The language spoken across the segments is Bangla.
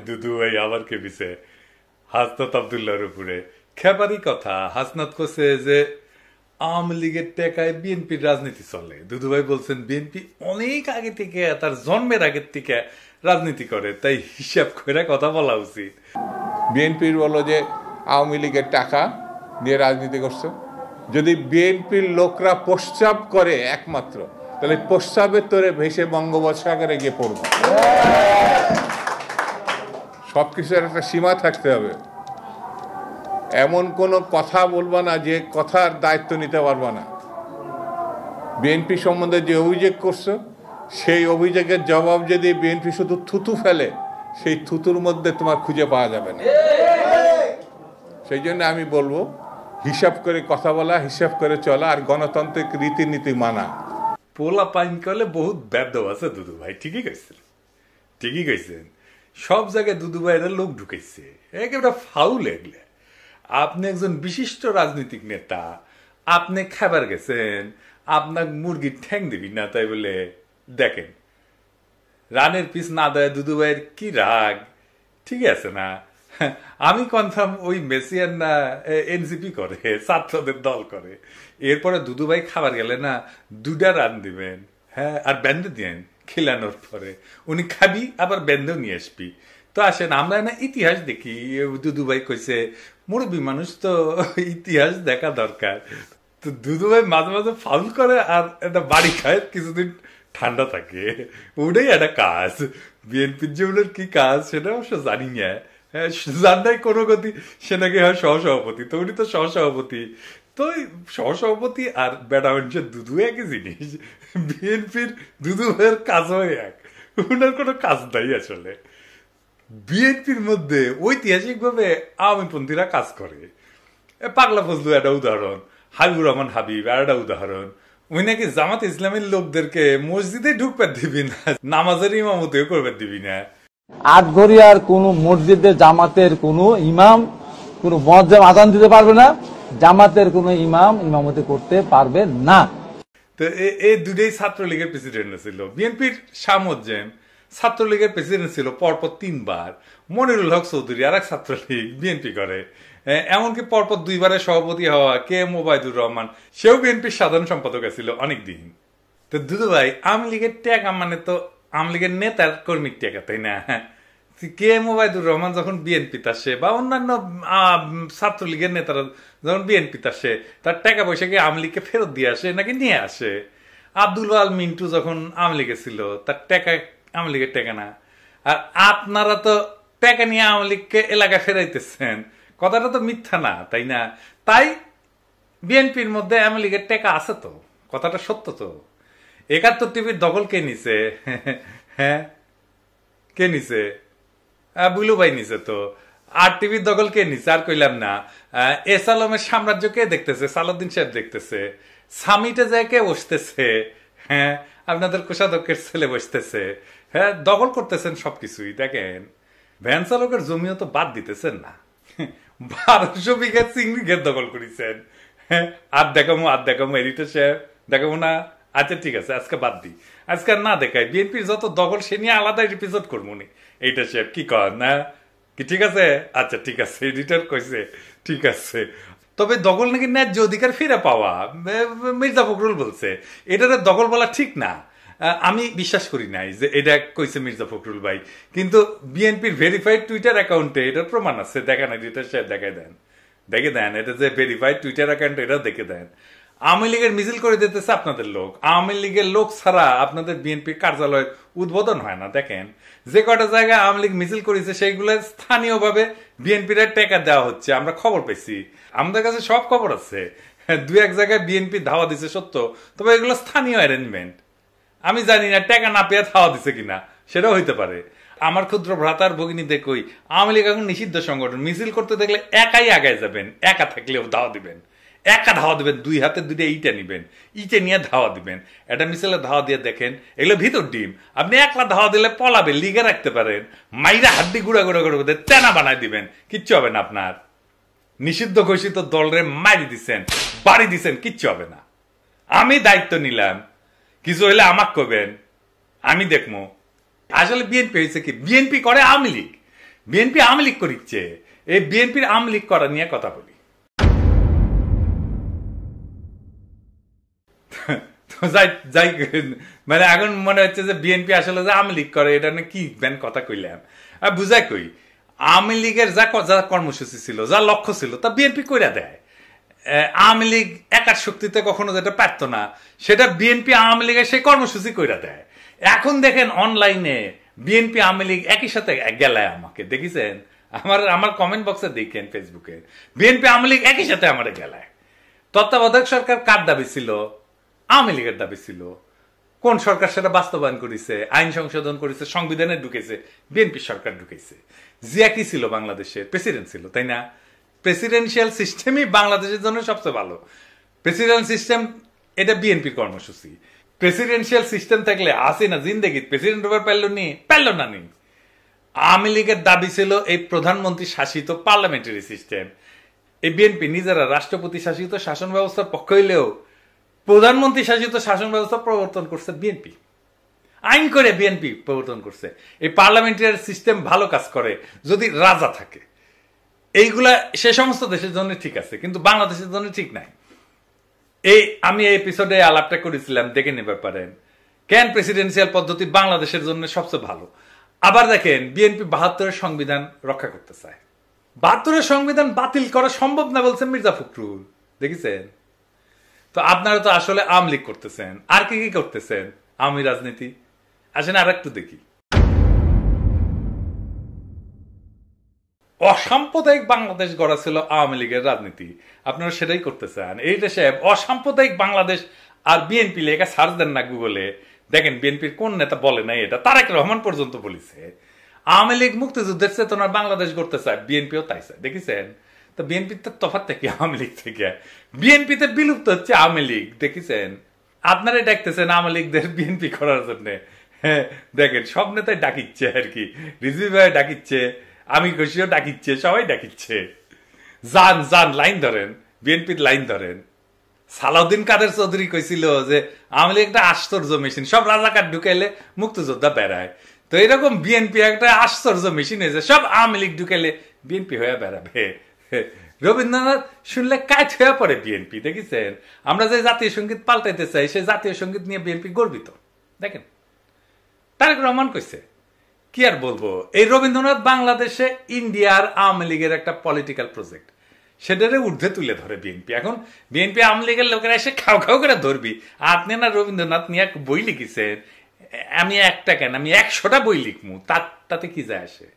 দুদু ভাই আবার কেঁপেছে হাসনাত আব্দুল্লাহর উপরে। খেপারি কথা, হাসনাত করছে যে আওয়ামী লীগের টাকায় বিএনপির রাজনীতি চলে। দুদু ভাই বলছেন বিএনপি অনেক আগে থেকে, তার জন্মের আগের থেকে রাজনীতি করে, তাই হিসাব করে কথা বলা উচিত। বিএনপির বলো যে আওয়ামী লীগের টাকা দিয়ে রাজনীতি করছে। যদি বিএনপির লোকরা প্রস্রাব করে একমাত্র, তাহলে প্রস্রাবের তোরে ভেসে বঙ্গোপসাগরে গিয়ে পড়ব। সবকিছুর একটা সীমা থাকতে হবে। এমন কোনো কথা বলবা না যে কথার দায়িত্ব নিতে পারবা না। বিএনপি সম্বন্ধে যে অভিযোগ করছো, সেই অভিযোগের জবাব যদি বিএনপি শুধু থুতু ফেলে, সেই থুতুর মধ্যে তোমার খুঁজে পাওয়া যাবে না। সেই জন্য আমি বলবো হিসাব করে কথা বলা, হিসাব করে চলা, আর গণতান্ত্রিক রীতিনীতি মানা। পোলা পাইন করলে বহুত ব্যর্থ আছে দুদু ভাই। ঠিকই কইছেন, ঠিকই কইছেন। সব জায়গায় দুদু ভাইয়ের লোক ঢুকেছে, একেবারে ফাউল। এগলে আপনি একজন বিশিষ্ট রাজনৈতিক নেতা, আপনি খাবার গেছেন, আপনার মুরগির ঠ্যাং দিবি না, তাই বলে দেখেন রানের পিস না দেয় দুদু ভাইয়ের কি রাগ। ঠিক আছে না? আমি কনফার্ম ওই মেসিয়ান না এনসিপি করে, ছাত্রদের দল করে। এরপরে দুদু ভাই খাবার গেলে না 2টা রান দিবেন, হ্যাঁ, আর বেঁধে দিয়েন খিলানোর পরে। উনি খাবি আবার বেঁধেও নিয়ে আসবি। তো আসেন আমরা না ইতিহাস দেখি। দুদু ভাই কইছে মুরব্বী মানুষ তো ইতিহাস দেখা দরকার। তো দুদু ভাই মাঝে মাঝে ফাউল করে আর একটা বাড়ি খায়, কিছুদিন ঠান্ডা থাকে। ওটাই একটা কাজ। বিএনপির জীবনের কি কাজ সেটা অবশ্য জানি না, হ্যাঁ, জানাই কোনো গতি। সে নাকি হয় সহসভাপতি, তো উনি তো সহসভাপতি। তো সহসভাপতি আর বেটা মানুষের দুদু একই জিনিস। বিএনপির দুদু ভাইয়ের কাজও এক, ওনার কোনো কাজ নাই আসলে। বিএনপির মধ্যে ঐতিহাসিক ভাবে আওয়ামীপন্থীরা কাজ করে। পাগলা ফজলু একটা উদাহরণ, হাবিবুর রহমান হাবিব আর একটা উদাহরণ। ওই নাকি জামাত ইসলামের লোকদেরকে মসজিদে ঢুকবার দিবি না, নামাজের ইমামতেও করবার দিবি না। আটঘরিয়ার কোন মসজিদে জামাতের কোন ইমাম কোন মুয়াজ্জিন আযান দিতে পারবে না, জামাতের কোন ইমাম ইমামতি করতে পারবে না। তো এই দুটাই ছাত্রলীগের প্রেসিডেন্ট ছিল। বিএনপির শাহ মোজ্জেম ছাত্রলীগের প্রেসিডেন্ট ছিল পরপর 3 বার। মনিরুল হক চৌধুরী আর এক ছাত্রলীগ, বিএনপি করে। এমনকি পরপর 2 বারের সভাপতি হওয়া কে এম ওবায়দুর রহমান, সেও বিএনপির সাধারণ সম্পাদক ছিল অনেকদিন। তো দুদু ভাই আওয়ামী লীগের টাকা মানে তো আওয়ামী লীগের নেতার কর্মীর টাকা, তাই না? কে এম ওবায়দুর রহমান যখন বিএনপিতে আসে বা অন্যান্য ছাত্রলীগের নেতারা যখন বিএনপিতে আসে, তার টাকা পয়সা কি আওয়ামী লীগকে ফেরত দিয়ে আসে নাকি নিয়ে আসে? আব্দুল ওয়াল মিন্টু যখন আওয়ামী লীগে ছিল, তার টাকা আওয়ামী লীগের টাকা না। আর আপনারা তো টাকা নিয়ে আওয়ামী লীগকে এলাকা ফেরাইতেছেন, কথাটা তো মিথ্যা না, তাই না? তাই বিএনপির মধ্যে আওয়ামী লীগের টাকা আছে তো, কথাটা সত্য তো। 71 টিভির দখল কে নিছে? হ্যাঁ, কে নিছে? বুলু ভাই নিছে তো। আর টিভির দখল কে নিছে? আর কইলাম না। এস আলমের সাম্রাজ্য কে দেখতেছে? সালাউদ্দিন সাহেব দেখতেছে। সামিটে যায় কে বসতেছে? হ্যাঁ, আপনাদের কোষাধ্যক্ষের ছেলে বসতেছে। হ্যাঁ, দখল করতেছেন সবকিছুই। দেখেন ভ্যান চালকের জমিও তো বাদ দিতেছেন না। 1200 বিঘা চিংড়ি ঘের দখল করেছেন। হ্যাঁ, আর দেখামো এডিটর সাহেব দেখাবো না। আচ্ছা ঠিক আছে, আজকে বাদ দিই, আজকে না দেখাই। বিএনপির যত দখল সে নিয়ে আলাদা এপিসোড করবো নি। এইটা সাহেব কি কর না কি? ঠিক আছে, আচ্ছা ঠিক আছে, এডিটর কইছে ঠিক আছে। তবে দখল নাকি ন্যায্য অধিকার ফিরে পাওয়া, মির্জা ফখরুল বলছে। এটাতে দখল বলা ঠিক না, আমি বিশ্বাস করি নাই যে এটা কইছে মির্জা ফখরুল ভাই। কিন্তু বিএনপির ভেরিফাইড টুইটার অ্যাকাউন্টে এটার প্রমাণ আছে। দেখেন এডিটর সাহেব দেখে দেন এটা যে ভেরিফাইড টুইটার অ্যাকাউন্ট, এটা দেখে দেন। আওয়ামী লীগের মিছিল করে দিতেছে আপনাদের লোক। আওয়ামী লীগের লোক ছাড়া আপনাদের বিএনপি কার্যালয়ের উদ্বোধন হয় না। দেখেন যে কটা জায়গায় আওয়ামী লীগ মিছিল করেছে সেইগুলো স্থানীয়ভাবে বিএনপির টাকা দেওয়া হচ্ছে, আমরা খবর পেয়েছি, আমাদের কাছে সব খবর আছে। 2-1 জায়গায় বিএনপি ধাওয়া দিছে সত্য, তবে এগুলো স্থানীয় অ্যারেঞ্জমেন্ট। আমি জানি না টাকা না পেয়ে ধাওয়া দিছে কিনা, সেটাও হইতে পারে। আমার ক্ষুদ্র ভ্রাতার ভগিনী দেখই আওয়ামী লীগ এখন নিষিদ্ধ সংগঠন, মিছিল করতে দেখলে একাই আগায় যাবেন, একা থাকলেও ধাওয়া দিবেন। একা ধাওয়া দিবেন, দুই হাতে দুইটা ইটে নিবেন, ইটে নিয়ে ধাওয়া দিবেন, এটা মিছিলে ধাওয়া দিয়ে দেখেন এগুলো ভিতর ডিম। আপনি একলা ধাওয়া দিলে পলাবে, লিগে রাখতে পারেন, মাইরা হাড্ডি গুঁড়া গুঁড়া করে তেনা বানাই দিবেন, কিচ্ছু হবে না আপনার। নিষিদ্ধ ঘোষিত দলরে মারি দিচ্ছেন, বাড়ি দিচ্ছেন, কিচ্ছু হবে না। আমি দায়িত্ব নিলাম, কিছু হইলে আমাক কবেন, আমি দেখবো। আসলে বিএনপি হয়েছে কি, বিএনপি করে আওয়ামী লীগ, বিএনপি আওয়ামী লীগ করিচ্ছে। এই বিএনপির আওয়ামী লীগ করা নিয়ে কথা বলি। যাই মানে এখন মনে হচ্ছে যে বিএনপি আসলে যে আওয়ামী লীগ করে, এটা কি কথা কইলাম আর বুঝাই কই। আওয়ামী লীগের যা কর্মসূচি ছিল, যা লক্ষ্য ছিল, তা বিএনপি কইরা দেয়। আওয়ামী লীগ একার শক্তিতে কখনো যেটা পারত না, সেটা বিএনপি আওয়ামী লীগের সেই কর্মসূচি কইরা দেয়। এখন দেখেন অনলাইনে বিএনপি আওয়ামী লীগ একই সাথে গেলায়, আমাকে দেখেছেন, আমার কমেন্ট বক্সে দেখেন ফেসবুকে, বিএনপি আওয়ামী লীগ একই সাথে আমার গেলায়। তত্ত্বাবধায়ক সরকার কার দাবি ছিল? আওয়ামী লীগের দাবি ছিল। কোন সরকার সেটা বাস্তবায়ন করেছে? আইন সংশোধন করেছে, সংবিধানে ঢুকেছে, বিএনপি সরকার ঢুকেছে। জিয়া কি ছিল? বাংলাদেশের প্রেসিডেন্ট ছিল, তাই না? প্রেসিডেন্সিয়াল সিস্টেমই বাংলাদেশের জন্য সবচেয়ে ভালো। প্রেসিডেন্ট সিস্টেম এটা বিএনপির কর্মসূচি। প্রেসিডেন্সিয়াল সিস্টেম থাকলে হাসিনা জিন্দেগি প্রেসিডেন্ট হবার পারল না নি। আওয়ামী লীগের দাবি ছিল এই প্রধানমন্ত্রী শাসিত পার্লামেন্টারি সিস্টেম। এই বিএনপি নিজেরা রাষ্ট্রপতি শাসিত শাসন ব্যবস্থার পক্ষ হইলেও প্রধানমন্ত্রী শাসিত শাসন ব্যবস্থা প্রবর্তন করছে বিএনপি, আইন করে বিএনপি প্রবর্তন করছে। এই পার্লামেন্টারি সিস্টেম ভালো কাজ করে যদি রাজা থাকে। এইগুলা সে সমস্ত দেশের জন্য ঠিক আছে, কিন্তু বাংলাদেশের জন্য ঠিক নাই। আমি এই এপিসোডে আলাপটা করেছিলাম, দেখে নেবে পারেন কেন প্রেসিডেন্সিয়াল পদ্ধতি বাংলাদেশের জন্য সবচেয়ে ভালো। আবার দেখেন বিএনপি ৭২-এর সংবিধান রক্ষা করতে চায়। ৭২-এর সংবিধান বাতিল করা সম্ভব না বলছেন মির্জা ফখরুল, দেখেছেন? তো আপনারা তো আসলে আওয়ামী লীগ করতেছেন, আর কি কি করতেছেন? আওয়ামী রাজনীতি। আসেন আর একটু দেখি। অসাম্প্রদায়িক বাংলাদেশ গড়া ছিল আওয়ামী লীগের রাজনীতি, আপনারা সেটাই করতে চান। এই দেশে অসাম্প্রদায়িক বাংলাদেশ আর বিএনপি লেখা সার্চ দেন না গুগলে, দেখেন বিএনপির কোন নেতা বলে নাই এটা। তারেক রহমান পর্যন্ত বলেছে আওয়ামী লীগ মুক্তিযুদ্ধের চেতনার বাংলাদেশ গড়তে চায়, বিএনপিও তাই চায়, দেখেছেন? তো বিএনপির তো তফাৎ থেকে আওয়ামী লীগ থেকে, বিএনপিতে বিলুপ্ত হচ্ছে আওয়ামী লীগ, দেখেছেন? আপনারাই ডাকতেছেন আওয়ামী লীগদের বিএনপি করার জন্য। হ্যাঁ দেখেন সব নেতাই ডাকিচ্ছে আর কি, রিজভি ভাই ডাকিচ্ছে, আমি খুশিও ডাকিচ্ছে, সবাই ডাকিচ্ছে। যান যান লাইন ধরেন, বিএনপির লাইন ধরেন। সালাউদ্দিন কাদের চৌধুরী কইছিল যে আওয়ামী লীগ একটা আশ্চর্য মেশিন, সব রাজাকার ঢুকাইলে মুক্তিযোদ্ধা বেড়ায়। তো এরকম বিএনপি একটা আশ্চর্য মেশিন হয়েছে, সব আওয়ামী লীগ ঢুকাইলে বিএনপি হয়ে বেড়াবে। রবীন্দ্রনাথ শুনলে কাজ হয়ে পড়ে বিএনপি, দেখেছেন? আমরা যে জাতীয় সঙ্গীত পাল্টাইতে চাই, সেই জাতীয় সঙ্গীত নিয়ে বিএনপি গর্বিত। দেখেন তারেক রহমান কইছে, কি আর বলবো, এই রবীন্দ্রনাথ বাংলাদেশে ইন্ডিয়ার আওয়ামী লীগের একটা পলিটিক্যাল প্রজেক্ট, সেটারে ঊর্ধ্বে তুলে ধরে বিএনপি। এখন বিএনপি আওয়ামী লীগের লোকেরা এসে খাও খাও করে ধরবি, আপনি না রবীন্দ্রনাথ নিয়ে বই লিখেছেন, আমি একটা কেন, আমি ১০০টা বই লিখমু, তাতে কি যায় আসে?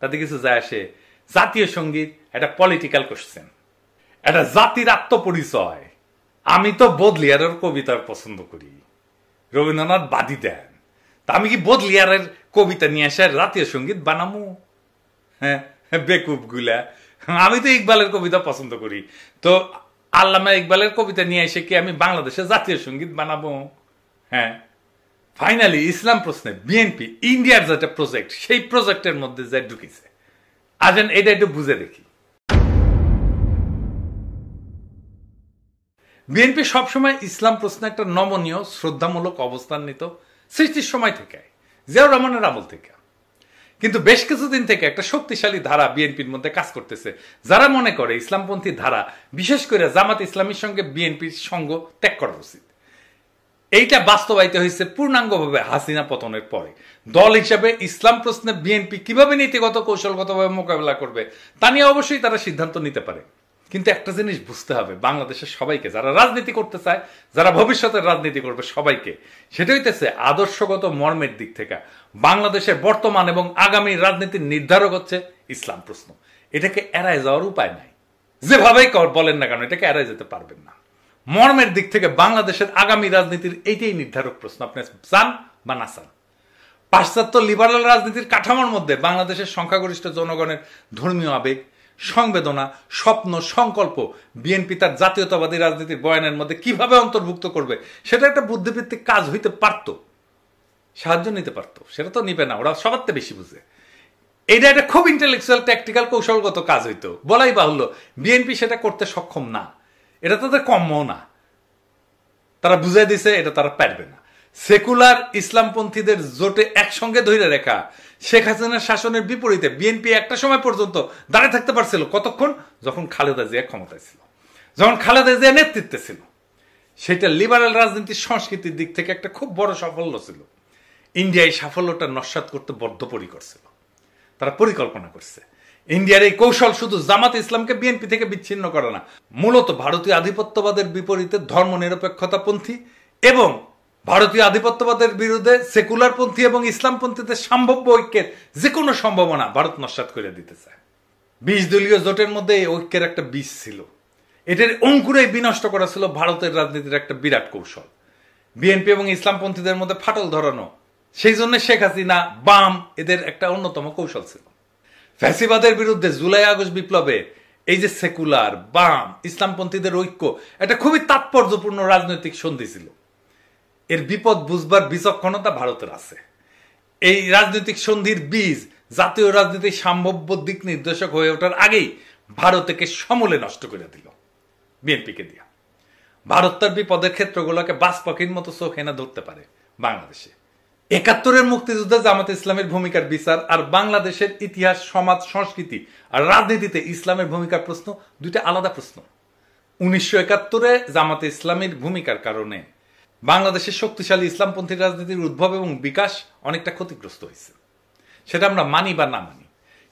তাতে কিছু যায় আসে? জাতীয় সঙ্গীত একটা পলিটিক্যাল কোশ্চেন, একটা জাতির আত্মপরিচয়। আমি তো বদলিয়ারের কবিতা পছন্দ করি, রবীন্দ্রনাথ বাদী দেন, তা আমি কি বদলিয়ারের কবিতা নিয়ে এসে জাতীয় সঙ্গীত বানামু? হ্যাঁ বেকুব গুলা। আমি তো ইকবালের কবিতা পছন্দ করি, তো আল্লামা ইকবালের কবিতা নিয়ে এসে কি আমি বাংলাদেশের জাতীয় সঙ্গীত বানাবো? হ্যাঁ ফাইনালি ইসলাম প্রশ্নে বিএনপি ইন্ডিয়ার যেটা প্রজেক্ট, সেই প্রজেক্টের মধ্যে যে ঢুকেছে। আসেন এটা একটু বুঝে দেখি। বিএনপি সবসময় ইসলাম প্রশ্নে একটা নমনীয় শ্রদ্ধামূলক অবস্থান নিত সৃষ্টির সময় থেকে, জিয়াউর রহমানের আমল থেকে। কিন্তু বেশ কিছুদিন থেকে একটা শক্তিশালী ধারা বিএনপির মধ্যে কাজ করতেছে, যারা মনে করে ইসলামপন্থী ধারা, বিশেষ করে জামাত ইসলামীর সঙ্গে বিএনপির সঙ্গ ত্যাগ করা উচিত। এইটা বাস্তবায়িত হয়েছে পূর্ণাঙ্গভাবে হাসিনা পতনের পরে। দল হিসাবে ইসলাম প্রশ্নে বিএনপি কিভাবে নীতিগত কৌশলগতভাবে মোকাবেলা করবে তা নিয়ে অবশ্যই তারা সিদ্ধান্ত নিতে পারে। কিন্তু একটা জিনিস বুঝতে হবে বাংলাদেশের সবাইকে, যারা রাজনীতি করতে চায়, যারা ভবিষ্যতের রাজনীতি করবে সবাইকে, সেটা হইতেছে আদর্শগত মর্মের দিক থেকে বাংলাদেশের বর্তমান এবং আগামী রাজনীতির নির্ধারক হচ্ছে ইসলাম প্রশ্ন। এটাকে এড়ায় যাওয়ার উপায় নাই, যেভাবেই বলেন না কেন এটাকে এড়ায় যেতে পারবেন না। মর্মের দিক থেকে বাংলাদেশের আগামী রাজনীতির এইটাই নির্ধারক প্রশ্ন, আপনি চান বা না চান। পাশ্চাত্য লিবারাল রাজনীতির কাঠামোর মধ্যে বাংলাদেশের সংখ্যাগরিষ্ঠ জনগণের ধর্মীয় আবেগ, সংবেদনা, স্বপ্ন, সংকল্প বিএনপি তার জাতীয়তাবাদী রাজনীতির বয়ানের মধ্যে কিভাবে অন্তর্ভুক্ত করবে সেটা একটা বুদ্ধিভিত্তিক কাজ হইতে পারত, সাহায্য নিতে পারতো। সেটা তো নিবে না, ওরা সবার থেকে বেশি বুঝে। এটা একটা খুব ইন্টেলেকচুয়াল ট্যাকটিক্যাল কৌশলগত কাজ হইতো, বলাই বাহুল্য। বিএনপি সেটা করতে সক্ষম না, এটা তাদের কম্য না। তারা বুঝাই দিছে এটা তারা পারবে না। সেকুলার ইসলামপন্থীদের জোটে একসঙ্গে ধরে রেখা শেখ হাসিনার শাসনের বিপরীতে বিএনপি একটা সময় পর্যন্ত দাঁড়িয়ে থাকতে পারছিল। কতক্ষণ? যখন খালেদা জিয়া ক্ষমতায় ছিল, যখন খালেদা জিয়া নেতৃত্বে ছিল। সেটা লিবারেল রাজনীতির সংস্কৃতির দিক থেকে একটা খুব বড় সাফল্য ছিল। ইন্ডিয়া এই সাফল্যটা নস্যাৎ করতে বদ্ধপরিকর ছিল, তারা পরিকল্পনা করছে। ইন্ডিয়ার এই কৌশল শুধু জামাত ইসলামকে বিএনপি থেকে বিচ্ছিন্ন করে না, মূলত ভারতীয় আধিপত্যবাদের বিপরীতে ধর্মনিরপেক্ষতাপন্থী এবং ভারতীয় আধিপত্যবাদের বিরুদ্ধে সেকুলারপন্থী এবং ইসলামপন্থীদের সম্ভাব্য ঐক্যের যে কোনো সম্ভাবনা ভারত নস্যাৎ করে দিতে চায়। 20 দলীয় জোটের মধ্যে এই ঐক্যের একটা বীজ ছিল, এটার অঙ্কুরেই বিনষ্ট করা ছিল ভারতের রাজনীতির একটা বিরাট কৌশল। বিএনপি এবং ইসলামপন্থীদের মধ্যে ফাটল ধরানো, সেই জন্য শেখ হাসিনা, বাম এদের একটা অন্যতম কৌশল ছিল। ফ্যাসিবাদের বিরুদ্ধে জুলাই আগস্ট বিপ্লবে এই যে সেকুলার, বাম, ইসলামপন্থীদের ঐক্য একটা খুবই তাৎপর্যপূর্ণ রাজনৈতিক সন্ধি ছিল। এর বিপদ বুঝবার বিচক্ষণতা ভারতের আছে। এই রাজনৈতিক সন্ধির বীজ জাতীয় রাজনীতির সম্ভাব্য দিক নির্দেশক হয়ে ওঠার আগেই ভারতকে সমূলে নষ্ট করে দিল বিএনপিকে দিয়া। ভারত তার বিপদের ক্ষেত্রগুলোকে বাস পাখির মতো চোখ এনে ধরতে পারে বাংলাদেশে। 71-এর মুক্তিযুদ্ধে জামাত ইসলামের ভূমিকার বিচার আর বাংলাদেশের ইতিহাস, সমাজ, সংস্কৃতি আর রাজনীতিতে ইসলামের ভূমিকার প্রশ্ন দুইটা আলাদা প্রশ্ন। 1971-এ জামাত ইসলামের ভূমিকার কারণে বাংলাদেশের শক্তিশালী ইসলামপন্থী রাজনীতির উদ্ভব এবং বিকাশ অনেকটা ক্ষতিগ্রস্ত হয়েছে, সেটা আমরা মানি বা না মানি।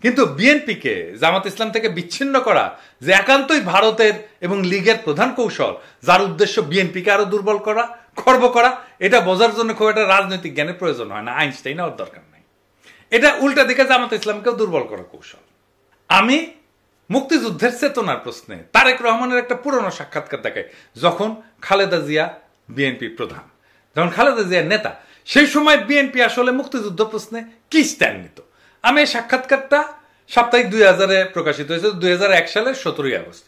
কিন্তু বিএনপিকে জামাত ইসলাম থেকে বিচ্ছিন্ন করা যে একান্তই ভারতের এবং লীগের প্রধান কৌশল, যার উদ্দেশ্য বিএনপিকে আরো দুর্বল করা, খর্ব করা, এটা বোঝার জন্য খুব একটা রাজনৈতিক জ্ঞানের প্রয়োজন হয় না, আইনস্টাইন হওয়ার দরকার নাই। এটা উল্টা দিকে জামাত ইসলামকেও দুর্বল করা কৌশল। আমি মুক্তিযুদ্ধের চেতনার প্রশ্নে তারেক রহমানের একটা পুরনো সাক্ষাৎকার দেখাই, যখন খালেদা জিয়া বিএনপি প্রধান, যখন খালেদা জিয়া নেতা, সেই সময় বিএনপি আসলে মুক্তিযুদ্ধ প্রশ্নে কি স্ট্যান্ড নিত। আমি এই সাক্ষাৎকারটা সাপ্তাহিক 2000-এ প্রকাশিত হয়েছে, 2001 সালের 17 আগস্ট।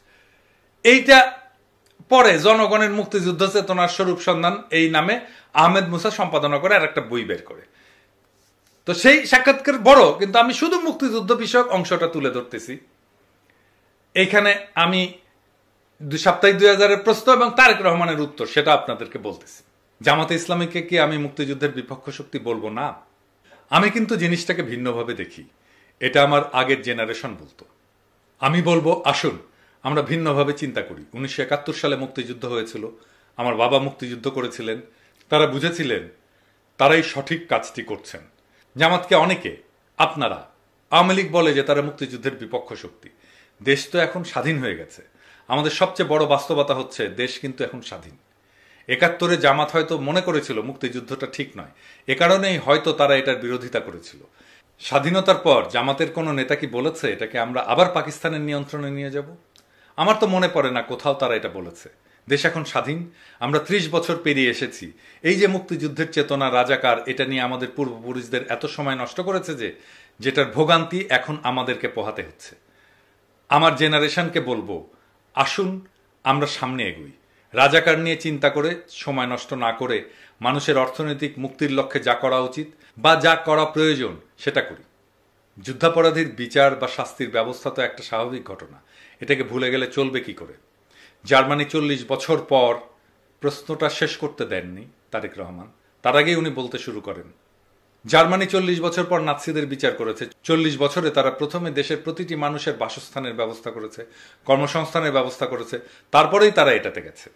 এইটা পরে জনগণের মুক্তিযুদ্ধ চেতনার স্বরূপ সন্ধান এই নামে আহমেদ মুসা সম্পাদনা করে আর একটা বই বের করে। তো সেই সাক্ষাৎকার বড়, কিন্তু আমি শুধু মুক্তিযুদ্ধ বিষয়ক অংশটা তুলে ধরতেছি। এইখানে আমি সাপ্তাহিক 2000-এর প্রশ্ন এবং তারেক রহমানের উত্তর সেটা আপনাদেরকে বলতেছি। জামাতে ইসলামীকে কি আমি মুক্তিযুদ্ধের বিপক্ষ শক্তি বলবো না? আমি কিন্তু জিনিসটাকে ভিন্নভাবে দেখি, এটা আমার আগের জেনারেশন বলতো। আমি বলবো আসুন আমরা ভিন্নভাবে চিন্তা করি। 1971 সালে মুক্তিযুদ্ধ হয়েছিল, আমার বাবা মুক্তিযুদ্ধ করেছিলেন, তারা বুঝেছিলেন তারাই সঠিক কাজটি করছেন। জামাতকে অনেকে, আপনারা, আওয়ামী লীগ বলে যে তারা মুক্তিযুদ্ধের বিপক্ষ শক্তি। দেশ তো এখন স্বাধীন হয়ে গেছে। আমাদের সবচেয়ে বড় বাস্তবতা হচ্ছে দেশ কিন্তু এখন স্বাধীন। 71-এ জামাত হয়তো মনে করেছিল মুক্তিযুদ্ধটা ঠিক নয়, এ কারণেই হয়তো তারা এটার বিরোধিতা করেছিল। স্বাধীনতার পর জামাতের কোনো নেতা কি বলেছে এটাকে আমরা আবার পাকিস্তানের নিয়ন্ত্রণে নিয়ে যাব? আমার তো মনে পড়ে না কোথাও তারা এটা বলেছে। দেশ এখন স্বাধীন, আমরা 30 বছর পেরিয়ে এসেছি। এই যে মুক্তিযুদ্ধের চেতনা, রাজাকার, এটা নিয়ে আমাদের পূর্বপুরুষদের এত সময় নষ্ট করেছে যেটার ভোগান্তি এখন আমাদেরকে পোহাতে হচ্ছে। আমার জেনারেশনকে বলবো আসুন আমরা সামনে এগোই, রাজাকার নিয়ে চিন্তা করে সময় নষ্ট না করে মানুষের অর্থনৈতিক মুক্তির লক্ষ্যে যা করা উচিত বা যা করা প্রয়োজন সেটা করি। যুদ্ধাপরাধীর বিচার বা শাস্তির ব্যবস্থা তো একটা স্বাভাবিক ঘটনা, এটাকে ভুলে গেলে চলবে কি করে? জার্মানি 40 বছর পর প্রশ্নটা শেষ করতে দেননি তারেক রহমান, তার আগেই উনি বলতে শুরু করেন। জার্মানি 40 বছর পর নাৎসিদের বিচার করেছে। 40 বছরে তারা প্রথমে দেশের প্রতিটি মানুষের বাসস্থানের ব্যবস্থা করেছে, কর্মসংস্থানের ব্যবস্থা করেছে, তারপরেই তারা এটাতে গেছে।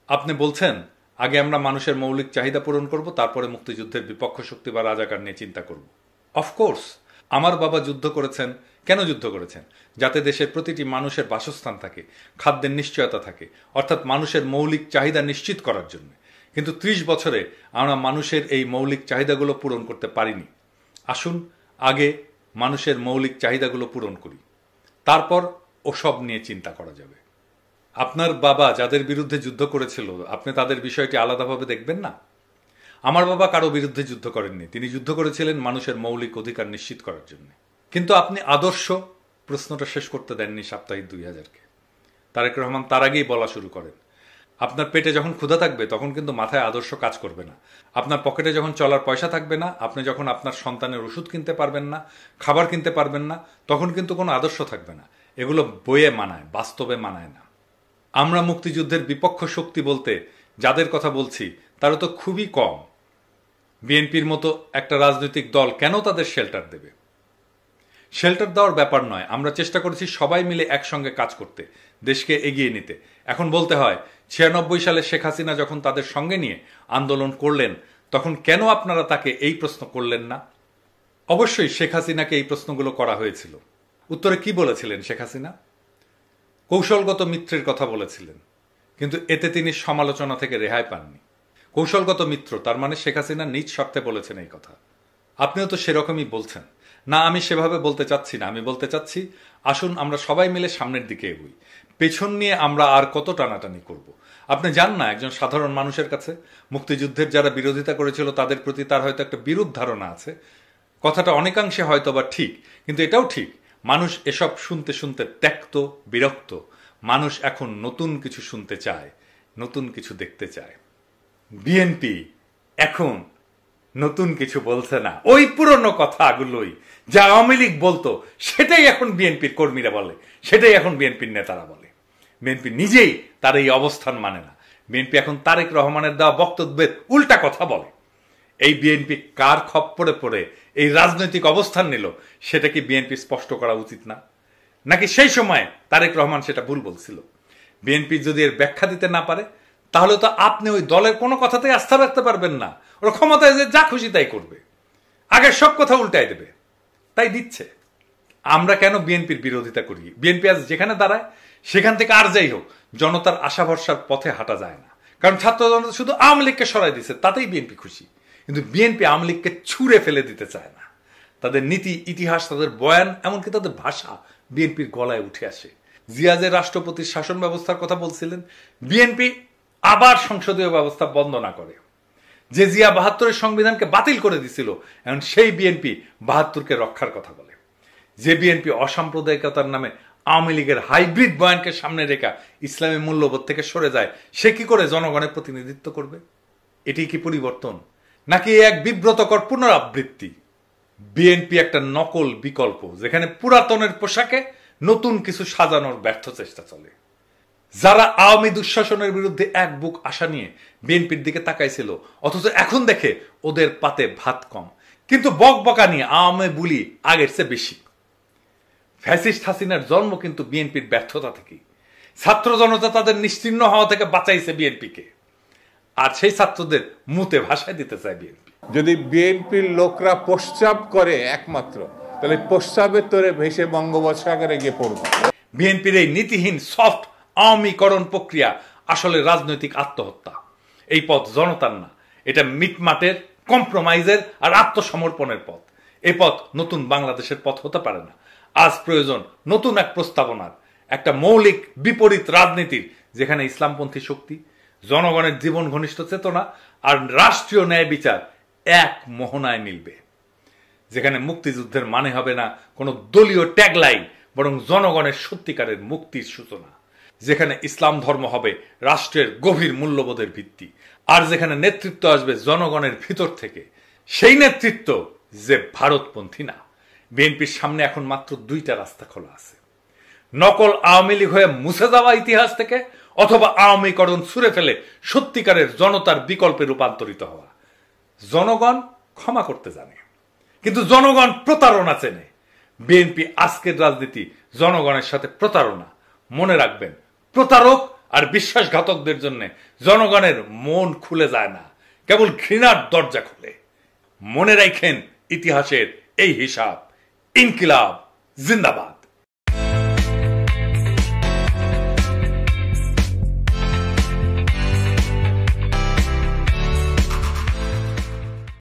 আপনি বলছেন আগে আমরা মানুষের মৌলিক চাহিদা পূরণ করব, তারপরে মুক্তিযুদ্ধের বিপক্ষ শক্তি বা রাজাকার নিয়ে চিন্তা করব। অফকোর্স আমার বাবা যুদ্ধ করেছেন। কেন যুদ্ধ করেছেন? যাতে দেশের প্রতিটি মানুষের বাসস্থান থাকে, খাদ্যের নিশ্চয়তা থাকে, অর্থাৎ মানুষের মৌলিক চাহিদা নিশ্চিত করার জন্য। কিন্তু 30 বছরে আমরা মানুষের এই মৌলিক চাহিদাগুলো পূরণ করতে পারিনি। আসুন আগে মানুষের মৌলিক চাহিদাগুলো পূরণ করি, তারপর ওসব নিয়ে চিন্তা করা যাবে। আপনার বাবা যাদের বিরুদ্ধে যুদ্ধ করেছিল, আপনি তাদের বিষয়টি আলাদাভাবে দেখবেন না? আমার বাবা কারো বিরুদ্ধে যুদ্ধ করেননি, তিনি যুদ্ধ করেছিলেন মানুষের মৌলিক অধিকার নিশ্চিত করার জন্য। কিন্তু আপনি আদর্শ প্রশ্নটা শেষ করতে দেননি সাপ্তাহিক 2000-কে। তারেক রহমান তার আগেই বলা শুরু করেন, আপনার পেটে যখন ক্ষুধা থাকবে তখন কিন্তু মাথায় আদর্শ কাজ করবে না। আপনার পকেটে যখন চলার পয়সা থাকবে না, আপনি যখন আপনার সন্তানের ওষুধ কিনতে পারবেন না, খাবার কিনতে পারবেন না, তখন কিন্তু কোনো আদর্শ থাকবে না। এগুলো বইয়ে মানায়, বাস্তবে মানায় না। আমরা মুক্তিযুদ্ধের বিপক্ষ শক্তি বলতে যাদের কথা বলছি তারা তো খুবই কম। বিএনপির মতো একটা রাজনৈতিক দল কেন তাদের শেল্টার দেবে? শেল্টার দেওয়ার ব্যাপার নয়, আমরা চেষ্টা করেছি সবাই মিলে একসঙ্গে কাজ করতে, দেশকে এগিয়ে নিতে। এখন বলতে হয় 96 সালে শেখ হাসিনা যখন তাদের সঙ্গে নিয়ে আন্দোলন করলেন তখন কেন আপনারা তাকে এই প্রশ্ন করলেন না? অবশ্যই শেখ হাসিনাকে এই প্রশ্নগুলো করা হয়েছিল। উত্তরে কি বলেছিলেন শেখ হাসিনা? কৌশলগত মিত্রের কথা বলেছিলেন, কিন্তু এতে তিনি সমালোচনা থেকে রেহাই পাননি। কৌশলগত মিত্র তার মানে শেখ হাসিনা নিজ স্বার্থে বলেছেন এই কথা। আপনিও তো সেরকমই বলছেন না। আমি সেভাবে বলতে চাচ্ছি না। আমি বলতে চাচ্ছি আসুন আমরা সবাই মিলে সামনের দিকে এগোই। পেছন নিয়ে আমরা আর কত টানাটানি করব? আপনি জান না একজন সাধারণ মানুষের কাছে মুক্তিযুদ্ধের যারা বিরোধিতা করেছিল তাদের প্রতি তার হয়তো একটা বিরূপ ধারণা আছে। কথাটা অনেকাংশে হয়তো বা ঠিক, কিন্তু এটাও ঠিক মানুষ এসব শুনতে শুনতে ত্যক্ত, বিরক্ত। মানুষ এখন নতুন কিছু শুনতে চায়, নতুন কিছু দেখতে চায়। বিএনপি এখন নতুন কিছু বলছে না, ওই পুরনো কথাগুলোই যা আওয়ামী লীগ বলতো সেটাই এখন বিএনপির কর্মীরা বলে, সেটাই এখন বিএনপির নেতারা বলে। বিএনপি নিজেই তার এই অবস্থান মানে না। বিএনপি এখন তারেক রহমানের দেওয়া বক্তব্যের উল্টা কথা বলে। এই বিএনপি কার খপ্পরে পড়ে এই রাজনৈতিক অবস্থান নিল সেটা কি বিএনপি স্পষ্ট করা উচিত না? নাকি সেই সময় তারেক রহমান সেটা ভুল বলছিল? বিএনপি যদি এর ব্যাখ্যা দিতে না পারে তাহলে তো আপনি ওই দলের কোনো কথাতেই আস্থা রাখতে পারবেন না। ওরা ক্ষমতায় যে যা খুশি তাই করবে, আগের সব কথা উল্টাই দেবে, তাই দিচ্ছে। আমরা কেন বিএনপির বিরোধিতা করি? বিএনপি আজ যেখানে দাঁড়ায় সেখান থেকে আর যাই হোক জনতার আশা ভরসার পথে হাঁটা যায় না। কারণ ছাত্র জনতা শুধু আওয়ামী লীগকে সরাই দিচ্ছে, তাতেই বিএনপি খুশি। কিন্তু বিএনপি আওয়ামী লীগকে ছুঁড়ে ফেলে দিতে চায় না। তাদের নীতি, ইতিহাস, তাদের বয়ান, এমনকি তাদের ভাষা বিএনপির গলায় উঠে আসে। জিয়া যে রাষ্ট্রপতির শাসন ব্যবস্থার কথা বলছিলেন, বিএনপি আবার সংসদীয় ব্যবস্থা বন্ধ না করে। যে জিয়া 72-এর সংবিধানকে বাতিল করে দিছিল, এখন সেই বিএনপি 72-কে রক্ষার কথা বলে। যে বিএনপি অসাম্প্রদায়িকতার নামে আওয়ামী লীগের হাইব্রিড বয়ানকে সামনে রেখা ইসলামী মূল্যবোধ থেকে সরে যায়, সে কি করে জনগণের প্রতিনিধিত্ব করবে? এটি কি পরিবর্তন, নাকি এক বিব্রতকর পুনরাবৃত্তি? বিএনপি একটা নকল বিকল্প, যেখানে পুরাতনের পোশাকে নতুন কিছু সাজানোর ব্যর্থ চেষ্টা চলে। যারা আওয়ামী দুঃশাসনের বিরুদ্ধে এক বুক আশা নিয়ে বিএনপির দিকে তাকাইছিল, অথচ এখন দেখে ওদের পাতে ভাত কম, কিন্তু বকবকা নিয়ে আওয়ামী বুলি আগের চেয়ে বেশি। ফ্যাসিস্ট হাসিনার জন্ম কিন্তু বিএনপির ব্যর্থতা থেকেই। ছাত্র জনতা তাদের নিশ্চিহ্ন হওয়া থেকে বাঁচাইছে বিএনপিকে, আর সেই ছাত্রদের মুতে ভাষায় দিতে চায় বিএনপি। যদি বিএনপির লোকরা প্রস্রাব করে একমাত্র, তাহলে প্রস্রাবের তোরে ভেসে বঙ্গোপসাগরে গিয়ে পড়ব। বিএনপির এই নীতিহীন সফট আওয়ামীকরণ প্রক্রিয়া আসলে রাজনৈতিক আত্মহত্যা। এই পথ জনতার না, এটা মিটমাটের, কম্প্রোমাইজের আর আত্মসমর্পণের পথ। এই পথ নতুন বাংলাদেশের পথ হতে পারে না। আজ প্রয়োজন নতুন এক প্রস্তাবনার, একটা মৌলিক বিপরীত রাজনীতির, যেখানে ইসলামপন্থী শক্তি, জনগণের জীবন ঘনিষ্ঠ চেতনা আর রাষ্ট্রীয় ন্যায় বিচার এক মোহনায় মিলবে। যেখানে মুক্তিযুদ্ধের মানে হবে না কোনো দলীয় ট্যাগলাইন, বরং জনগণের সত্যিকারের মুক্তির সূচনা। যেখানে ইসলাম ধর্ম হবে রাষ্ট্রের গভীর মূল্যবোধের ভিত্তি, আর যেখানে নেতৃত্ব আসবে জনগণের ভিতর থেকে, সেই নেতৃত্ব যে ভারতপন্থী না। বিএনপির সামনে এখন মাত্র দুইটা রাস্তা খোলা আছে: নকল আওয়ামী লীগ হয়ে মুছে যাওয়া ইতিহাস থেকে, অথবা আওয়ামীকরণ ছুঁড়ে ফেলে সত্যিকারের জনতার বিকল্পে রূপান্তরিত হওয়া। জনগণ ক্ষমা করতে জানে, কিন্তু জনগণ প্রতারণা চেনে। বিএনপি আজকের রাজনীতি জনগণের সাথে প্রতারণা। মনে রাখবেন, প্রতারক আর বিশ্বাসঘাতকদের জন্য জনগণের মন খুলে যায় না, কেবল ঘৃণার দরজা খুলে। মনে রাখেন ইতিহাসের এই হিসাব। ইনকিলাব জিন্দাবাদ।